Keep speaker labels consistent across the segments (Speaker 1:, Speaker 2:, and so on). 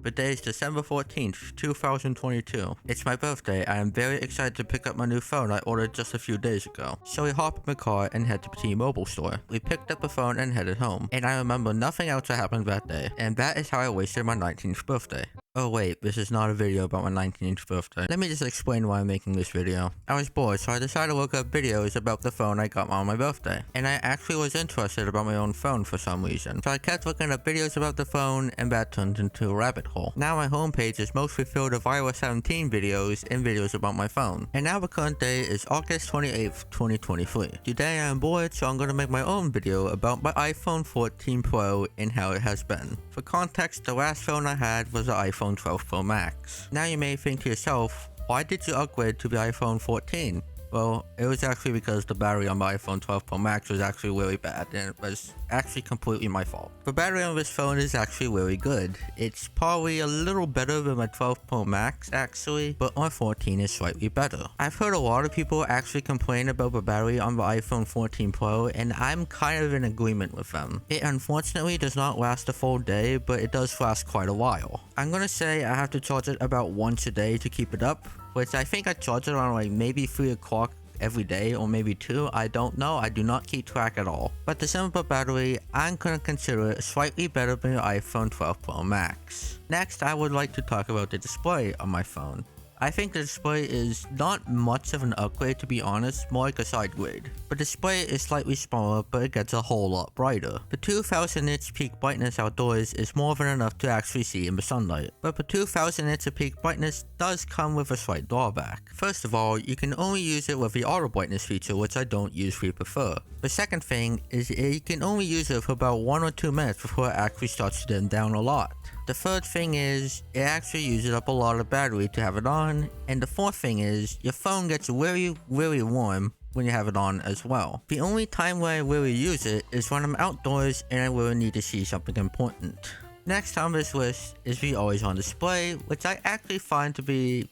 Speaker 1: The day is December 14th, 2022. It's my birthday. I am very excited to pick up my new phone I ordered just a few days ago. So we hop in the car and head to the T-Mobile store. We picked up the phone and headed home. And I remember nothing else that happened that day. And that is how I wasted my 19th birthday. Oh wait, this is not a video about my 19th birthday. Let me just explain why I'm making this video. I was bored, so I decided to look up videos about the phone I got on my birthday. And I actually was interested about my own phone for some reason. So I kept looking up videos about the phone, and that turned into a rabbit hole. Now my homepage is mostly filled with iOS 17 videos and videos about my phone. And now the current day is August 28th, 2023. Today I'm bored, so I'm gonna make my own video about my iPhone 14 Pro and how it has been. For context, the last phone I had was the iPhone 12 Pro Max. Now you may think to yourself, why did you upgrade to the iPhone 14? Well, it was actually because the battery on my iPhone 12 Pro Max was actually really bad, and it was actually completely my fault. The battery on this phone is actually really good. It's probably a little better than my 12 Pro Max actually, but my 14 is slightly better. I've heard a lot of people actually complain about the battery on the iPhone 14 Pro, and I'm kind of in agreement with them. It unfortunately does not last a full day, but it does last quite a while. I'm gonna say I have to charge it about once a day to keep it up, which I think I charge it on like maybe 3 o'clock every day or maybe 2, I don't know, I do not keep track at all. But the simple battery, I'm gonna consider it slightly better than the iPhone 12 Pro Max. Next, I would like to talk about the display on my phone. I think the display is not much of an upgrade, to be honest, more like a side grade. The display is slightly smaller, but it gets a whole lot brighter. The 2000 nits peak brightness outdoors is more than enough to actually see in the sunlight. But the 2000 nits of peak brightness does come with a slight drawback. First of all, you can only use it with the auto brightness feature, which I don't usually prefer. The second thing is you can only use it for about 1 or 2 minutes before it actually starts to dim down a lot. The third thing is, it actually uses up a lot of battery to have it on, and the fourth thing is, your phone gets really warm when you have it on as well. The only time where I really use it is when I'm outdoors and I really need to see something important. Next on this list is the always on display, which I actually find to be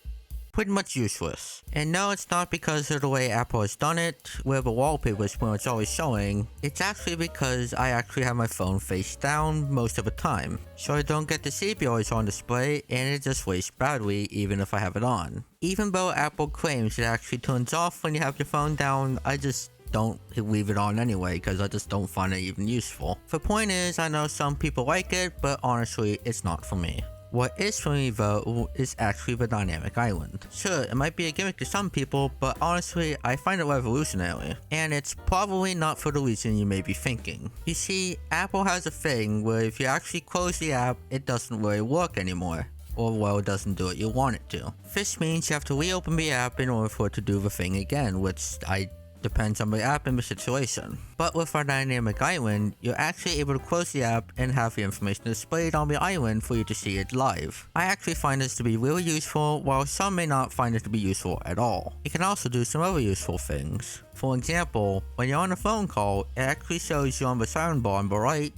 Speaker 1: pretty much useless. And no, it's not because of the way Apple has done it, where the wallpaper is pretty much always showing. It's actually because I actually have my phone face down most of the time, so I don't get to see the always on display, and it just wastes battery even if I have it on. Even though Apple claims it actually turns off when you have your phone down, I just don't leave it on anyway because I just don't find it even useful. The point is, I know some people like it, but honestly, it's not for me. What is for me though is actually the dynamic island. Sure, it might be a gimmick to some people, but honestly, I find it revolutionary. And it's probably not for the reason you may be thinking. You see, Apple has a thing where if you actually close the app, it doesn't really work anymore. Or well, it doesn't do what you want it to. This means you have to reopen the app in order for it to do the thing again, which depends on the app and the situation. But with our dynamic island, you're actually able to close the app and have the information displayed on the island for you to see it live. I actually find this to be really useful, while some may not find it to be useful at all. It can also do some other useful things. For example, when you're on a phone call, it actually shows you on the sound bar on the right.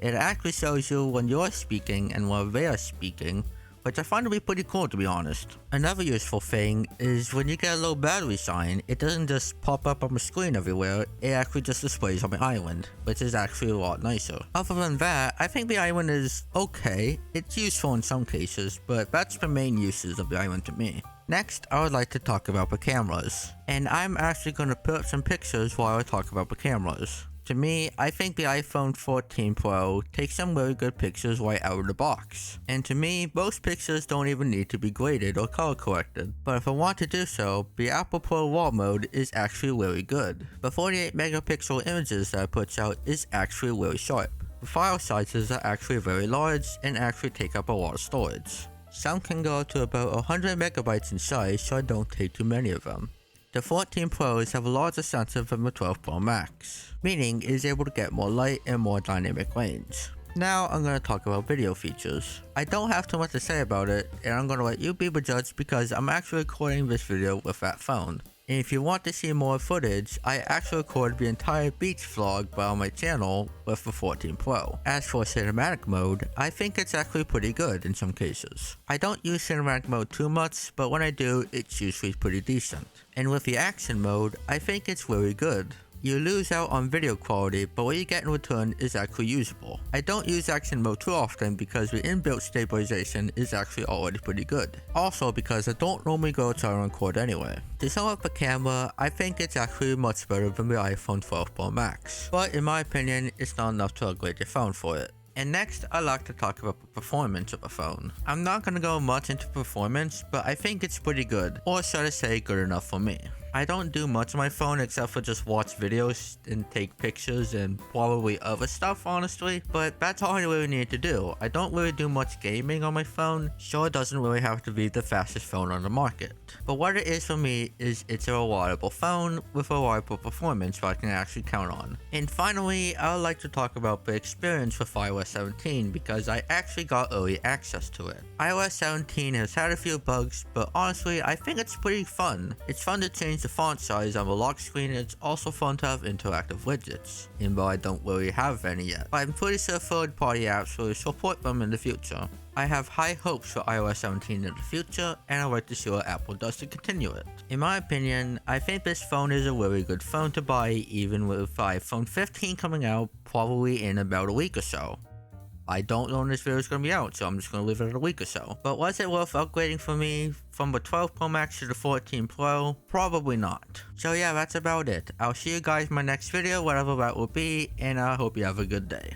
Speaker 1: It actually shows you when you're speaking and when they're speaking, which I find to be pretty cool, to be honest. Another useful thing is when you get a low battery sign, it doesn't just pop up on the screen everywhere, it actually just displays on the island, which is actually a lot nicer. Other than that, I think the island is okay. It's useful in some cases, but that's the main uses of the island to me. Next, I would like to talk about the cameras. And I'm actually going to put up some pictures while I talk about the cameras. To me, I think the iPhone 14 Pro takes some very good pictures right out of the box. And to me, most pictures don't even need to be graded or color corrected. But if I want to do so, the Apple Pro RAW mode is actually really good. The 48 megapixel images that it puts out is actually really sharp. The file sizes are actually very large and actually take up a lot of storage. Some can go to about 100 megabytes in size, so I don't take too many of them. The 14 Pros have a larger sensor than the 12 Pro Max, meaning it is able to get more light and more dynamic range. Now I'm going to talk about video features. I don't have too much to say about it, and I'm going to let you be the judge because I'm actually recording this video with that phone. And if you want to see more footage, I actually recorded the entire beach vlog on my channel with the 14 Pro. As for cinematic mode, I think it's actually pretty good in some cases. I don't use cinematic mode too much, but when I do, it's usually pretty decent. And with the action mode, I think it's really good. You lose out on video quality, but what you get in return is actually usable. I don't use action mode too often because the inbuilt stabilization is actually already pretty good. Also because I don't normally go outside and record anyway. To sum up the camera, I think it's actually much better than the iPhone 12 Pro Max, but in my opinion, it's not enough to upgrade your phone for it. And next, I'd like to talk about the performance of the phone. I'm not going to go much into performance, but I think it's pretty good, or should I say good enough for me. I don't do much on my phone except for just watch videos and take pictures and probably other stuff, honestly, but that's all I really need to do. I don't really do much gaming on my phone, so it doesn't really have to be the fastest phone on the market. But what it is for me is it's a reliable phone with reliable performance that I can actually count on. And finally, I would like to talk about the experience with iOS 17 because I actually got early access to it. iOS 17 has had a few bugs, but honestly, I think it's pretty fun. It's fun to change the font size on the lock screen, and it's also fun to have interactive widgets, even though I don't really have any yet. But I'm pretty sure third-party apps will support them in the future. I have high hopes for iOS 17 in the future, and I'd like to see what Apple does to continue it. In my opinion, I think this phone is a really good phone to buy, even with iPhone 15 coming out probably in about a week or so. I don't know when this video is going to be out, so I'm just going to leave it at a week or so. But was it worth upgrading for me from the 12 Pro Max to the 14 Pro? Probably not. So yeah, that's about it. I'll see you guys in my next video, whatever that will be, and I hope you have a good day.